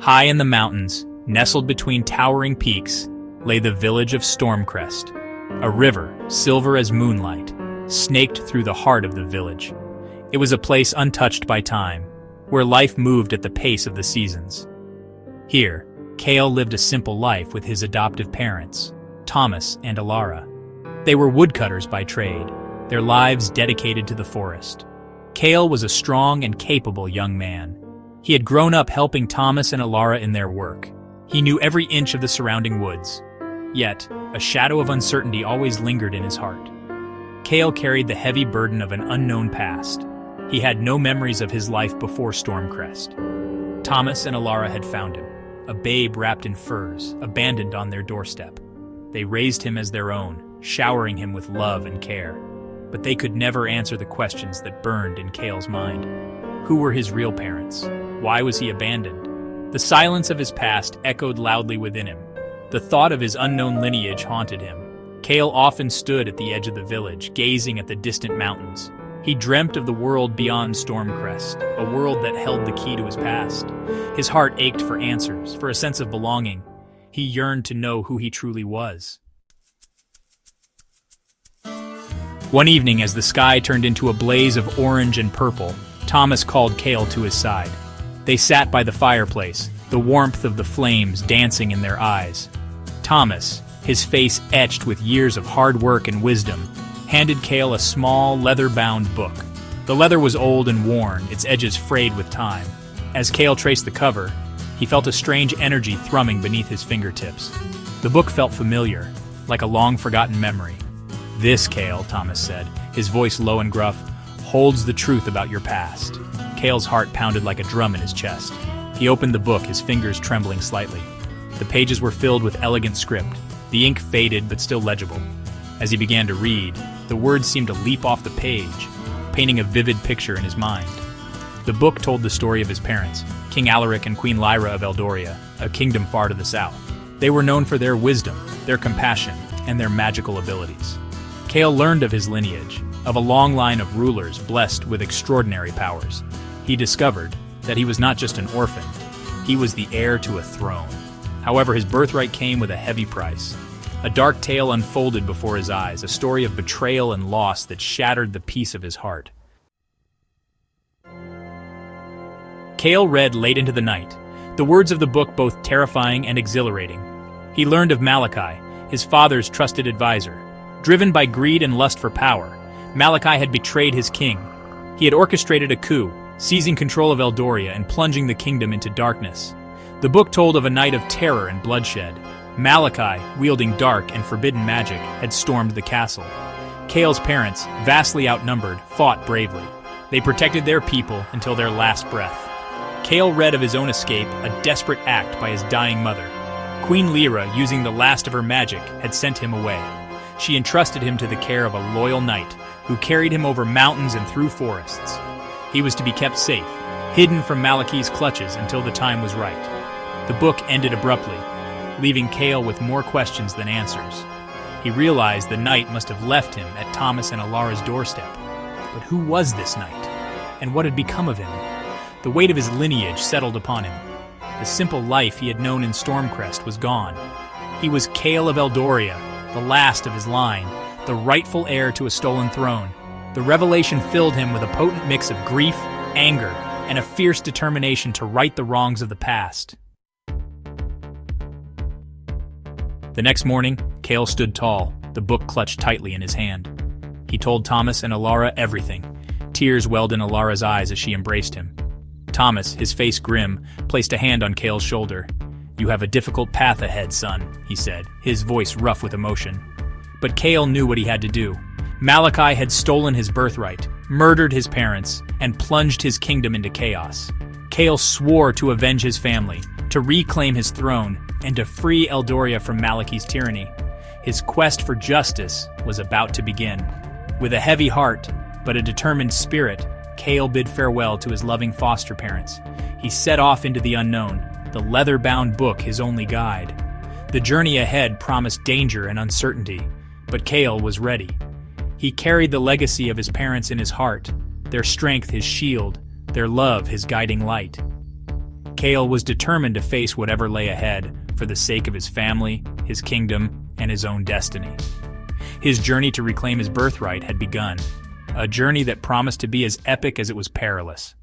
High in the mountains, nestled between towering peaks, lay the village of Stormcrest. A river, silver as moonlight, snaked through the heart of the village. It was a place untouched by time, where life moved at the pace of the seasons. Here, Kael lived a simple life with his adoptive parents, Thomas and Alara. They were woodcutters by trade, their lives dedicated to the forest. Kael was a strong and capable young man. He had grown up helping Thomas and Alara in their work. He knew every inch of the surrounding woods. Yet, a shadow of uncertainty always lingered in his heart. Kael carried the heavy burden of an unknown past. He had no memories of his life before Stormcrest. Thomas and Alara had found him, a babe wrapped in furs, abandoned on their doorstep. They raised him as their own, showering him with love and care. But they could never answer the questions that burned in Kael's mind. Who were his real parents? Why was he abandoned? The silence of his past echoed loudly within him. The thought of his unknown lineage haunted him. Kael often stood at the edge of the village, gazing at the distant mountains. He dreamt of the world beyond Stormcrest, a world that held the key to his past. His heart ached for answers, for a sense of belonging. He yearned to know who he truly was. One evening, as the sky turned into a blaze of orange and purple, Thomas called Kael to his side. They sat by the fireplace, the warmth of the flames dancing in their eyes. Thomas, his face etched with years of hard work and wisdom, handed Kael a small, leather-bound book. The leather was old and worn, its edges frayed with time. As Kael traced the cover, he felt a strange energy thrumming beneath his fingertips. The book felt familiar, like a long-forgotten memory. "This, Kael," Thomas said, his voice low and gruff, "holds the truth about your past." Kael's heart pounded like a drum in his chest. He opened the book, his fingers trembling slightly. The pages were filled with elegant script, the ink faded but still legible. As he began to read, the words seemed to leap off the page, painting a vivid picture in his mind. The book told the story of his parents, King Alaric and Queen Lyra of Eldoria, a kingdom far to the south. They were known for their wisdom, their compassion, and their magical abilities. Kael learned of his lineage, of a long line of rulers blessed with extraordinary powers. He discovered that he was not just an orphan, he was the heir to a throne. However, his birthright came with a heavy price. A dark tale unfolded before his eyes, a story of betrayal and loss that shattered the peace of his heart. Kael read late into the night, the words of the book both terrifying and exhilarating. He learned of Malachi, his father's trusted advisor. Driven by greed and lust for power, Malachi had betrayed his king. He had orchestrated a coup, seizing control of Eldoria and plunging the kingdom into darkness. The book told of a night of terror and bloodshed. Malachi, wielding dark and forbidden magic, had stormed the castle. Kael's parents, vastly outnumbered, fought bravely. They protected their people until their last breath. Kael read of his own escape, a desperate act by his dying mother. Queen Lyra, using the last of her magic, had sent him away. She entrusted him to the care of a loyal knight, who carried him over mountains and through forests. He was to be kept safe, hidden from Malachi's clutches until the time was right. The book ended abruptly, leaving Kael with more questions than answers. He realized the knight must have left him at Thomas and Alara's doorstep. But who was this knight? And what had become of him? The weight of his lineage settled upon him. The simple life he had known in Stormcrest was gone. He was Kael of Eldoria, the last of his line, the rightful heir to a stolen throne. The revelation filled him with a potent mix of grief, anger, and a fierce determination to right the wrongs of the past. The next morning, Kael stood tall, the book clutched tightly in his hand. He told Thomas and Alara everything. Tears welled in Alara's eyes as she embraced him. Thomas, his face grim, placed a hand on Kael's shoulder. "You have a difficult path ahead, son," he said, his voice rough with emotion. But Kael knew what he had to do. Malachi had stolen his birthright, murdered his parents, and plunged his kingdom into chaos. Kael swore to avenge his family, to reclaim his throne, and to free Eldoria from Malachi's tyranny. His quest for justice was about to begin. With a heavy heart, but a determined spirit, Kael bid farewell to his loving foster parents. He set off into the unknown, the leather-bound book his only guide. The journey ahead promised danger and uncertainty, but Kael was ready. He carried the legacy of his parents in his heart, their strength his shield, their love his guiding light. Kael was determined to face whatever lay ahead for the sake of his family, his kingdom, and his own destiny. His journey to reclaim his birthright had begun, a journey that promised to be as epic as it was perilous.